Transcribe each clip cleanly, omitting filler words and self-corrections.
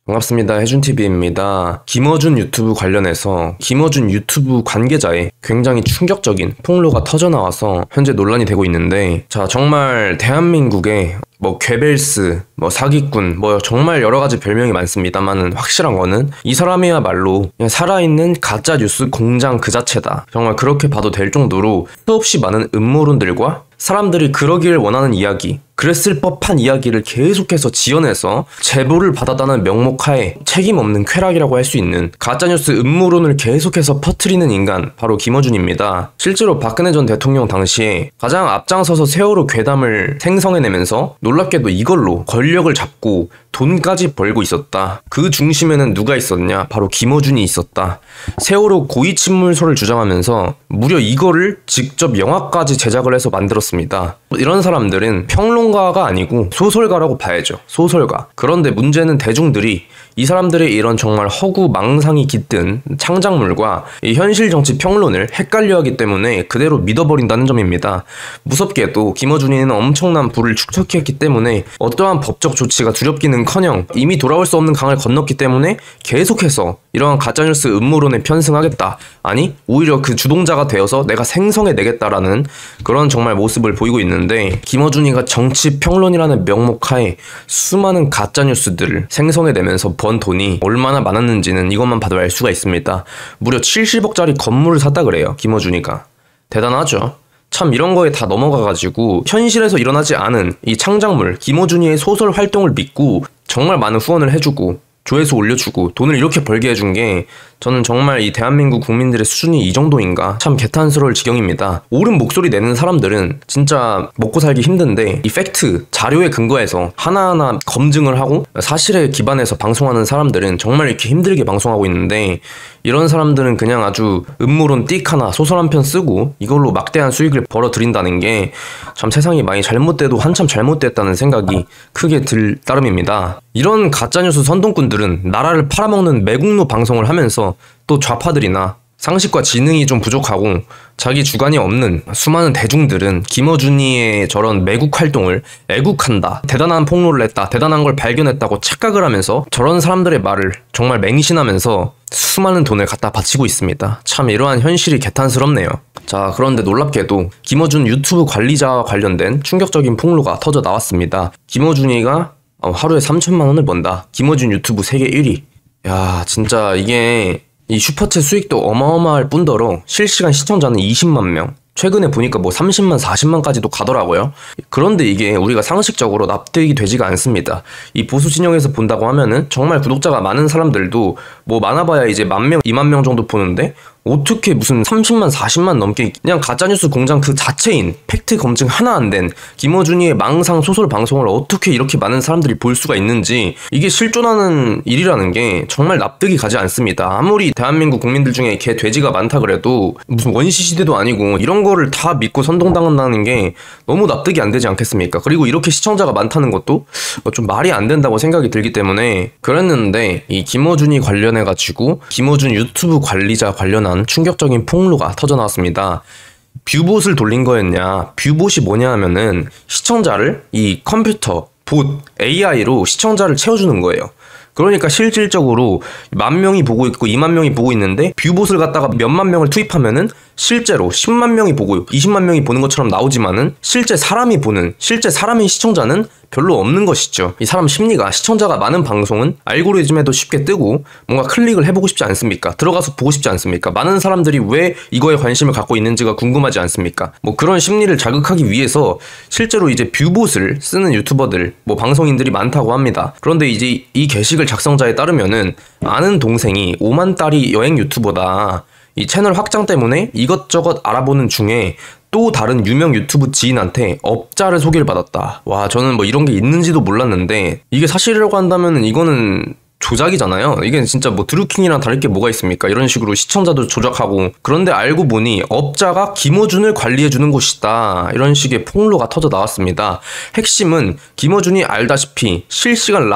반갑습니다. 해준TV입니다. 김어준 유튜브 관련해서 김어준 유튜브 관계자의 굉장히 충격적인 폭로가 터져나와서 현재 논란이 되고 있는데, 자, 정말 대한민국에 괴벨스, 사기꾼, 정말 여러가지 별명이 많습니다만은 확실한 거는 이 사람이야말로 그냥 살아있는 가짜뉴스 공장 그 자체다. 정말 그렇게 봐도 될 정도로 수없이 많은 음모론들과 사람들이 그러기를 원하는 이야기, 그랬을 법한 이야기를 계속해서 지어내서 제보를 받았다는 명목하에 책임 없는 쾌락이라고 할 수 있는 가짜뉴스 음모론을 계속해서 퍼뜨리는 인간, 바로 김어준입니다. 실제로 박근혜 전 대통령 당시에 가장 앞장서서 세월호 괴담을 생성해내면서 놀랍게도 이걸로 권력을 잡고 돈까지 벌고 있었다. 그 중심에는 누가 있었냐? 바로 김어준이 있었다. 세월호 고위침몰설을 주장하면서 무려 이거를 직접 영화까지 제작을 해서 만들었습니다. 이런 사람들은 평론가가 아니고 소설가라고 봐야죠. 소설가. 그런데 문제는 대중들이 이 사람들의 이런 정말 허구 망상이 깃든 창작물과 이 현실 정치 평론을 헷갈려하기 때문에 그대로 믿어버린다는 점입니다. 무섭게도 김어준이는 엄청난 부를 축적했기 때문에 어떠한 법적 조치가 두렵기는커녕 이미 돌아올 수 없는 강을 건넜기 때문에 계속해서 이러한 가짜뉴스 음모론에 편승하겠다, 아니 오히려 그 주동자가 되어서 내가 생성해내겠다라는 그런 정말 모습을 보이고 있는데, 김어준이가 정치 평론이라는 명목하에 수많은 가짜뉴스들을 생성해내면서 번 돈이 얼마나 많았는지는 이것만 봐도 알 수가 있습니다. 무려 70억짜리 건물을 샀다 그래요, 김어준이가. 대단하죠. 참, 이런 거에 다 넘어가가지고 현실에서 일어나지 않은 이 창작물 김어준이의 소설 활동을 믿고 정말 많은 후원을 해주고 조회수 올려주고 돈을 이렇게 벌게 해준 게, 저는 정말 이 대한민국 국민들의 수준이 이 정도인가 참 개탄스러울 지경입니다. 옳은 목소리 내는 사람들은 진짜 먹고 살기 힘든데, 이 팩트, 자료에 근거해서 하나하나 검증을 하고 사실에 기반해서 방송하는 사람들은 정말 이렇게 힘들게 방송하고 있는데, 이런 사람들은 그냥 아주 음모론 띡 하나, 소설 한 편 쓰고 이걸로 막대한 수익을 벌어들인다는 게 참 세상이 많이 잘못돼도 한참 잘못됐다는 생각이 크게 들 따름입니다. 이런 가짜뉴스 선동꾼들은 나라를 팔아먹는 매국노 방송을 하면서 또 좌파들이나 상식과 지능이 좀 부족하고 자기 주관이 없는 수많은 대중들은 김어준이의 저런 매국 활동을 애국한다, 대단한 폭로를 했다, 대단한 걸 발견했다고 착각을 하면서 저런 사람들의 말을 정말 맹신하면서 수많은 돈을 갖다 바치고 있습니다. 참, 이러한 현실이 개탄스럽네요. 자, 그런데 놀랍게도 김어준 유튜브 관리자와 관련된 충격적인 폭로가 터져 나왔습니다. 김어준이가 하루에 3천만 원을 번다. 김어준 유튜브 세계 1위. 야, 진짜 이게 이 슈퍼챗 수익도 어마어마할 뿐더러 실시간 시청자는 20만 명. 최근에 보니까 30만, 40만까지도 가더라고요. 그런데 이게 우리가 상식적으로 납득이 되지가 않습니다. 이 보수 진영에서 본다고 하면은 정말 구독자가 많은 사람들도 많아봐야 이제 10,000명, 20,000명 정도 보는데, 어떻게 무슨 30만, 40만 넘게 그냥 가짜뉴스 공장 그 자체인 팩트 검증 하나 안 된 김어준이의 망상 소설 방송을 어떻게 이렇게 많은 사람들이 볼 수가 있는지, 이게 실존하는 일이라는 게 정말 납득이 가지 않습니다. 아무리 대한민국 국민들 중에 개 돼지가 많다 그래도 무슨 원시 시대도 아니고 이런 거를 다 믿고 선동당한다는 게 너무 납득이 안 되지 않겠습니까? 그리고 이렇게 시청자가 많다는 것도 좀 말이 안 된다고 생각이 들기 때문에 그랬는데, 이 김어준이 관련해가지고 김어준 유튜브 관리자 관련한 충격적인 폭로가 터져나왔습니다. 뷰봇을 돌린 거였냐? 뷰봇이 뭐냐 하면은 시청자를 이 컴퓨터, 봇, AI로 시청자를 채워주는 거예요. 그러니까 실질적으로 10,000명이 보고 있고 20,000명이 보고 있는데 뷰봇을 갖다가 몇만 명을 투입하면은 실제로 10만 명이 보고 20만 명이 보는 것처럼 나오지만은 실제 사람이 보는, 실제 사람의 시청자는 별로 없는 것이죠. 이 사람 심리가, 시청자가 많은 방송은 알고리즘에도 쉽게 뜨고 뭔가 클릭을 해보고 싶지 않습니까? 들어가서 보고 싶지 않습니까? 많은 사람들이 왜 이거에 관심을 갖고 있는지가 궁금하지 않습니까? 그런 심리를 자극하기 위해서 실제로 이제 뷰봇을 쓰는 유튜버들, 방송인들이 많다고 합니다. 그런데 이제 이 게시글 작성자에 따르면은 아는 동생이 5만 달이 여행 유튜버다. 이 채널 확장 때문에 이것저것 알아보는 중에 또 다른 유명 유튜브 지인한테 업자를 소개를 받았다. 와, 저는 이런 게 있는지도 몰랐는데, 이게 사실이라고 한다면 이거는 조작이잖아요. 이게 진짜 드루킹이랑 다를 게 뭐가 있습니까? 이런 식으로 시청자도 조작하고. 그런데 알고 보니 업자가 김어준을 관리해주는 곳이다, 이런 식의 폭로가 터져 나왔습니다. 핵심은 김어준이 알다시피 실시간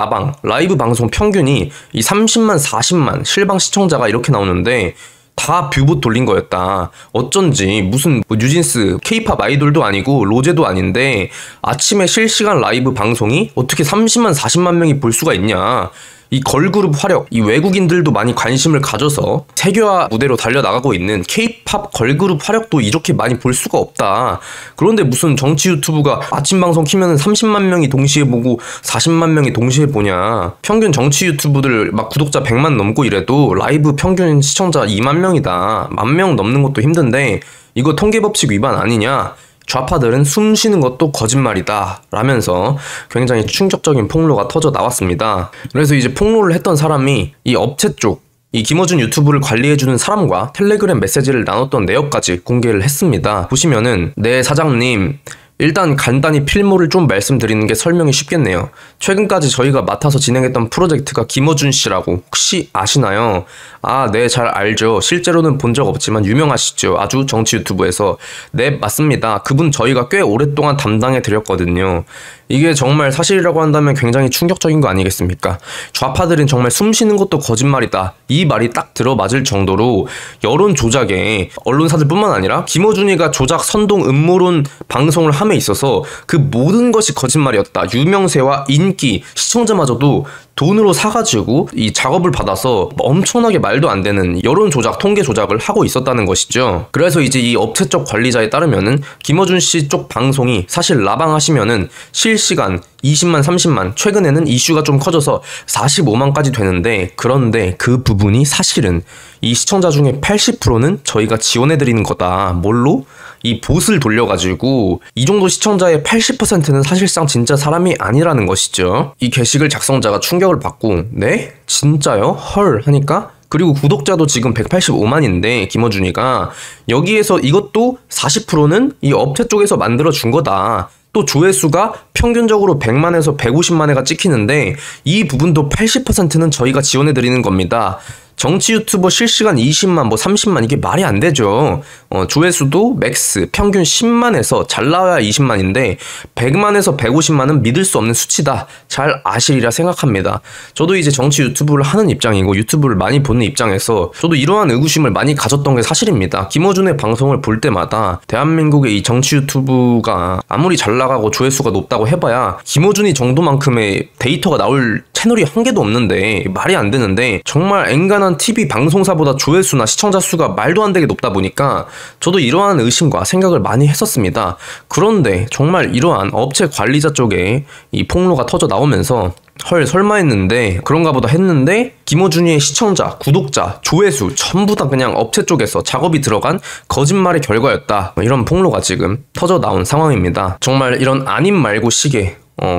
라이브 방송 평균이 이 30만, 40만 실방 시청자가 이렇게 나오는데 다 뷰봇 돌린 거였다. 어쩐지 무슨 뉴진스, 케이팝 아이돌도 아니고 로제도 아닌데 아침에 실시간 라이브 방송이 어떻게 30만, 40만 명이 볼 수가 있냐. 이 걸그룹 화력, 이 외국인들도 많이 관심을 가져서 세계화 무대로 달려나가고 있는 K-팝 걸그룹 화력도 이렇게 많이 볼 수가 없다. 그런데 무슨 정치 유튜브가 아침 방송 키면은 30만 명이 동시에 보고 40만 명이 동시에 보냐. 평균 정치 유튜브들 막 구독자 100만 넘고 이래도 라이브 평균 시청자 2만 명이다. 10,000명 넘는 것도 힘든데 이거 통계법칙 위반 아니냐. 좌파들은 숨 쉬는 것도 거짓말이다 라면서 굉장히 충격적인 폭로가 터져 나왔습니다. 그래서 이제 폭로를 했던 사람이 이 업체 쪽, 이 김어준 유튜브를 관리해주는 사람과 텔레그램 메시지를 나눴던 내역까지 공개를 했습니다. 보시면은 네 사장님, 일단 간단히 필모를 좀 말씀드리는 게 설명이 쉽겠네요. 최근까지 저희가 맡아서 진행했던 프로젝트가 김어준 씨라고 혹시 아시나요? 아, 네, 잘 알죠. 실제로는 본 적 없지만 유명하시죠. 아주 정치 유튜브에서. 네, 맞습니다. 그분 저희가 꽤 오랫동안 담당해 드렸거든요. 이게 정말 사실이라고 한다면 굉장히 충격적인 거 아니겠습니까? 좌파들은 정말 숨 쉬는 것도 거짓말이다. 이 말이 딱 들어맞을 정도로 여론 조작에 언론사들뿐만 아니라 김어준이가 조작 선동 음모론 방송을 함에 있어서 그 모든 것이 거짓말이었다. 유명세와 인기, 시청자마저도 돈으로 사가지고 이 작업을 받아서 엄청나게 말도 안 되는 여론 조작, 통계 조작을 하고 있었다는 것이죠. 그래서 이제 이 업체 쪽 관리자에 따르면은 김어준 씨 쪽 방송이 사실 라방하시면은 실시간 20만, 30만, 최근에는 이슈가 좀 커져서 45만까지 되는데, 그런데 그 부분이 사실은 이 시청자 중에 80%는 저희가 지원해드리는 거다. 뭘로? 이 봇을 돌려가지고 이 정도 시청자의 80%는 사실상 진짜 사람이 아니라는 것이죠. 이 게시글 작성자가 충격을 받고 네? 진짜요? 헐 하니까 그리고 구독자도 지금 185만인데 김어준이가 여기에서 이것도 40%는 이 업체 쪽에서 만들어준 거다. 또 조회수가 평균적으로 100만에서 150만회가 찍히는데 이 부분도 80%는 저희가 지원해드리는 겁니다. 정치 유튜버 실시간 20만, 30만 이게 말이 안 되죠. 조회수도 맥스 평균 10만에서 잘 나와야 20만인데 100만에서 150만은 믿을 수 없는 수치다. 잘 아시리라 생각합니다. 저도 이제 정치 유튜브를 하는 입장이고 유튜브를 많이 보는 입장에서 저도 이러한 의구심을 많이 가졌던 게 사실입니다. 김어준의 방송을 볼 때마다 대한민국의 이 정치 유튜브가 아무리 잘 나가고 조회수가 높다고 해봐야 김어준이 정도만큼의 데이터가 나올 채널이 한 개도 없는데 말이 안 되는데 정말 앵간한 TV 방송사보다 조회수나 시청자 수가 말도 안 되게 높다 보니까 저도 이러한 의심과 생각을 많이 했었습니다. 그런데 정말 이러한 업체 관리자 쪽에 이 폭로가 터져 나오면서 헐 설마 했는데 그런가 보다 했는데 김어준이의 시청자, 구독자, 조회수 전부 다 그냥 업체 쪽에서 작업이 들어간 거짓말의 결과였다. 이런 폭로가 지금 터져 나온 상황입니다. 정말 이런 아님 말고 시계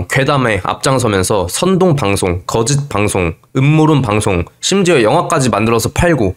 괴담에 앞장서면서 선동 방송, 거짓 방송, 음모론 방송, 심지어 영화까지 만들어서 팔고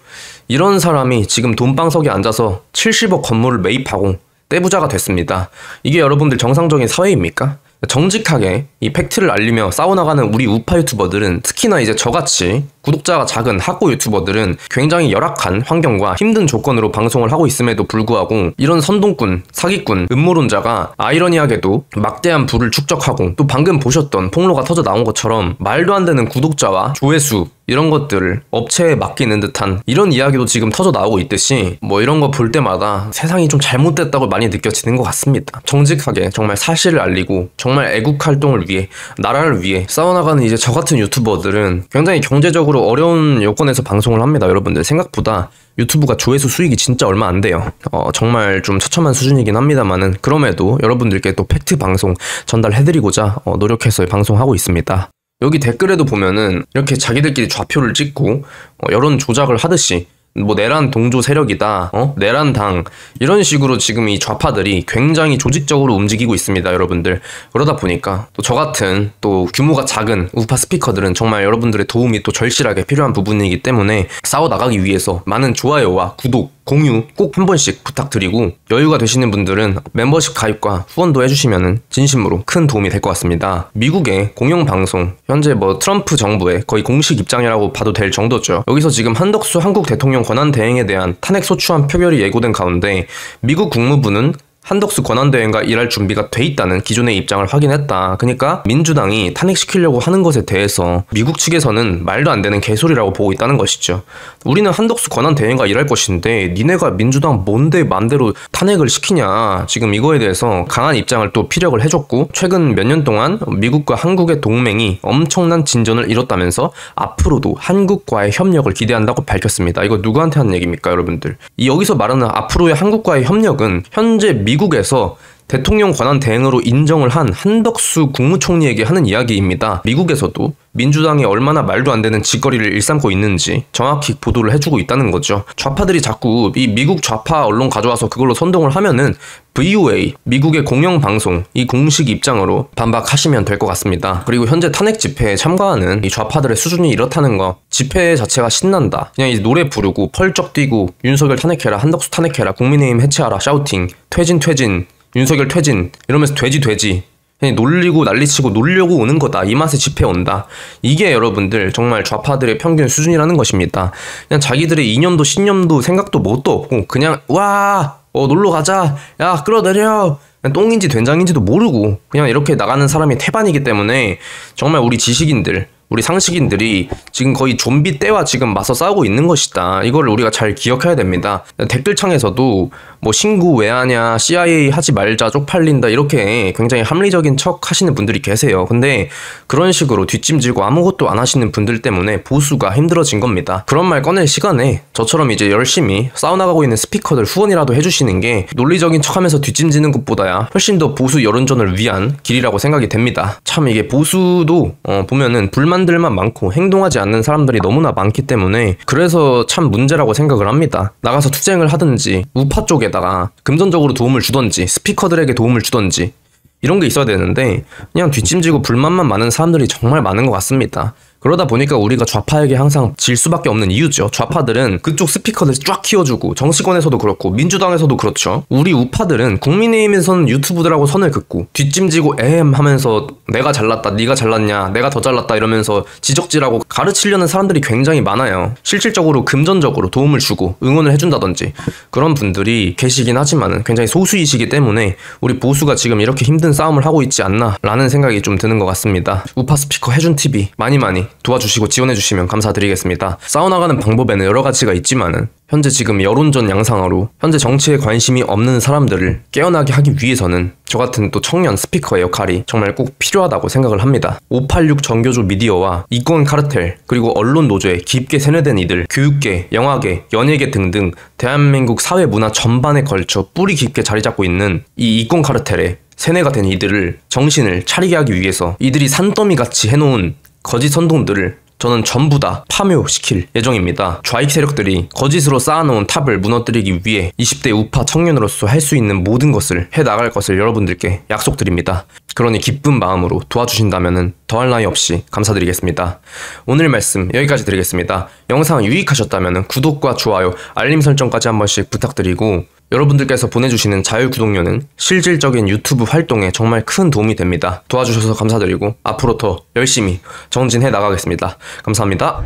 이런 사람이 지금 돈방석에 앉아서 70억 건물을 매입하고 떼부자가 됐습니다. 이게 여러분들 정상적인 사회입니까? 정직하게 이 팩트를 알리며 싸워나가는 우리 우파 유튜버들은 특히나 이제 저같이 구독자가 작은 학고 유튜버들은 굉장히 열악한 환경과 힘든 조건으로 방송을 하고 있음에도 불구하고 이런 선동꾼, 사기꾼, 음모론자가 아이러니하게도 막대한 부를 축적하고 또 방금 보셨던 폭로가 터져 나온 것처럼 말도 안 되는 구독자와 조회수 이런 것들을 업체에 맡기는 듯한 이런 이야기도 지금 터져 나오고 있듯이 이런 거 볼 때마다 세상이 좀 잘못됐다고 많이 느껴지는 것 같습니다. 정직하게 정말 사실을 알리고 정말 애국 활동을 위해 나라를 위해 싸워나가는 이제 저 같은 유튜버들은 굉장히 경제적으로 어려운 여건에서 방송을 합니다. 여러분들 생각보다 유튜브가 조회수 수익이 진짜 얼마 안 돼요. 정말 좀 처참한 수준이긴 합니다만은 그럼에도 여러분들께 또 팩트 방송 전달해드리고자 노력해서 방송하고 있습니다. 여기 댓글에도 보면은 이렇게 자기들끼리 좌표를 찍고 여론 조작을 하듯이 내란 동조 세력이다, 내란 당 이런 식으로 지금 이 좌파들이 굉장히 조직적으로 움직이고 있습니다, 여러분들. 그러다 보니까 또 저 같은 또 규모가 작은 우파 스피커들은 정말 여러분들의 도움이 또 절실하게 필요한 부분이기 때문에 싸워 나가기 위해서 많은 좋아요와 구독, 공유 꼭 한 번씩 부탁드리고 여유가 되시는 분들은 멤버십 가입과 후원도 해주시면 진심으로 큰 도움이 될 것 같습니다. 미국의 공영방송 현재 트럼프 정부의 거의 공식 입장이라고 봐도 될 정도죠. 여기서 지금 한덕수 한국 대통령 권한대행에 대한 탄핵소추안 표결이 예고된 가운데 미국 국무부는 한덕수 권한대행과 일할 준비가 돼 있다는 기존의 입장을 확인했다. 그러니까 민주당이 탄핵시키려고 하는 것에 대해서 미국 측에서는 말도 안 되는 개소리라고 보고 있다는 것이죠. 우리는 한덕수 권한대행과 일할 것인데 니네가 민주당 뭔데 맘대로 탄핵을 시키냐. 지금 이거에 대해서 강한 입장을 또 피력을 해줬고, 최근 몇 년 동안 미국과 한국의 동맹이 엄청난 진전을 이뤘다면서 앞으로도 한국과의 협력을 기대한다고 밝혔습니다. 이거 누구한테 하는 얘기입니까, 여러분들? 여기서 말하는 앞으로의 한국과의 협력은 현재 미국에서 대통령 권한 대행으로 인정을 한 한덕수 국무총리에게 하는 이야기입니다. 미국에서도 민주당이 얼마나 말도 안 되는 짓거리를 일삼고 있는지 정확히 보도를 해주고 있다는 거죠. 좌파들이 자꾸 이 미국 좌파 언론 가져와서 그걸로 선동을 하면은 VOA, 미국의 공영방송, 이 공식 입장으로 반박하시면 될 것 같습니다. 그리고 현재 탄핵 집회에 참가하는 이 좌파들의 수준이 이렇다는 거, 집회 자체가 신난다. 그냥 이 노래 부르고 펄쩍 뛰고 윤석열 탄핵해라, 한덕수 탄핵해라, 국민의힘 해체하라, 샤우팅, 퇴진, 윤석열 퇴진 이러면서 돼지 그냥 놀리고 난리치고 놀려고 오는 거다. 이 맛에 집회 온다. 이게 여러분들 정말 좌파들의 평균 수준이라는 것입니다. 그냥 자기들의 이념도 신념도 생각도 뭣도 없고 그냥 와 놀러 가자, 야 끌어내려, 똥인지 된장인지도 모르고 그냥 이렇게 나가는 사람이 태반이기 때문에 정말 우리 지식인들, 우리 상식인들이 지금 거의 좀비 때와 지금 맞서 싸우고 있는 것이다. 이걸 우리가 잘 기억해야 됩니다. 댓글창에서도 뭐 신고 왜 하냐, CIA 하지 말자, 쪽팔린다, 이렇게 굉장히 합리적인 척 하시는 분들이 계세요. 근데 그런 식으로 뒷짐지고 아무것도 안 하시는 분들 때문에 보수가 힘들어진 겁니다. 그런 말 꺼낼 시간에 저처럼 이제 열심히 싸워나가고 있는 스피커들 후원이라도 해주시는 게 논리적인 척하면서 뒷짐지는 것보다야 훨씬 더 보수 여론전을 위한 길이라고 생각이 됩니다. 참 이게 보수도 보면은 불만들만 많고 행동하지 않는 사람들이 너무나 많기 때문에 그래서 참 문제라고 생각을 합니다. 나가서 투쟁을 하든지 우파 쪽에다가 금전적으로 도움을 주던지 스피커들에게 도움을 주던지 이런 게 있어야 되는데 그냥 뒷짐지고 불만만 많은 사람들이 정말 많은 것 같습니다. 그러다 보니까 우리가 좌파에게 항상 질 수밖에 없는 이유죠. 좌파들은 그쪽 스피커들 쫙 키워주고 정치권에서도 그렇고 민주당에서도 그렇죠. 우리 우파들은 국민의힘에서는 유튜브들하고 선을 긋고 뒷짐지고 하면서 내가 잘났다, 네가 잘났냐, 내가 더 잘났다 이러면서 지적질하고 가르치려는 사람들이 굉장히 많아요. 실질적으로 금전적으로 도움을 주고 응원을 해준다든지 그런 분들이 계시긴 하지만 굉장히 소수이시기 때문에 우리 보수가 지금 이렇게 힘든 싸움을 하고 있지 않나 라는 생각이 좀 드는 것 같습니다. 우파 스피커 해준 TV 많이 도와주시고 지원해주시면 감사드리겠습니다. 싸워나가는 방법에는 여러 가지가 있지만은 현재 지금 여론전 양상으로 현재 정치에 관심이 없는 사람들을 깨어나게 하기 위해서는 저 같은 또 청년 스피커의 역할이 정말 꼭 필요하다고 생각을 합니다. 586 정교조 미디어와 이권 카르텔 그리고 언론 노조에 깊게 세뇌된 이들, 교육계, 영화계, 연예계 등등 대한민국 사회 문화 전반에 걸쳐 뿌리 깊게 자리 잡고 있는 이 이권 카르텔에 세뇌가 된 이들을 정신을 차리게 하기 위해서 이들이 산더미같이 해놓은 거짓 선동들을 저는 전부 다 파묘시킬 예정입니다. 좌익 세력들이 거짓으로 쌓아놓은 탑을 무너뜨리기 위해 20대 우파 청년으로서 할 수 있는 모든 것을 해나갈 것을 여러분들께 약속드립니다. 그러니 기쁜 마음으로 도와주신다면 더할 나위 없이 감사드리겠습니다. 오늘 말씀 여기까지 드리겠습니다. 영상 유익하셨다면 구독과 좋아요, 알림 설정까지 한 번씩 부탁드리고 여러분들께서 보내주시는 자유구독료는 실질적인 유튜브 활동에 정말 큰 도움이 됩니다. 도와주셔서 감사드리고 앞으로 더 열심히 정진해 나가겠습니다. 감사합니다.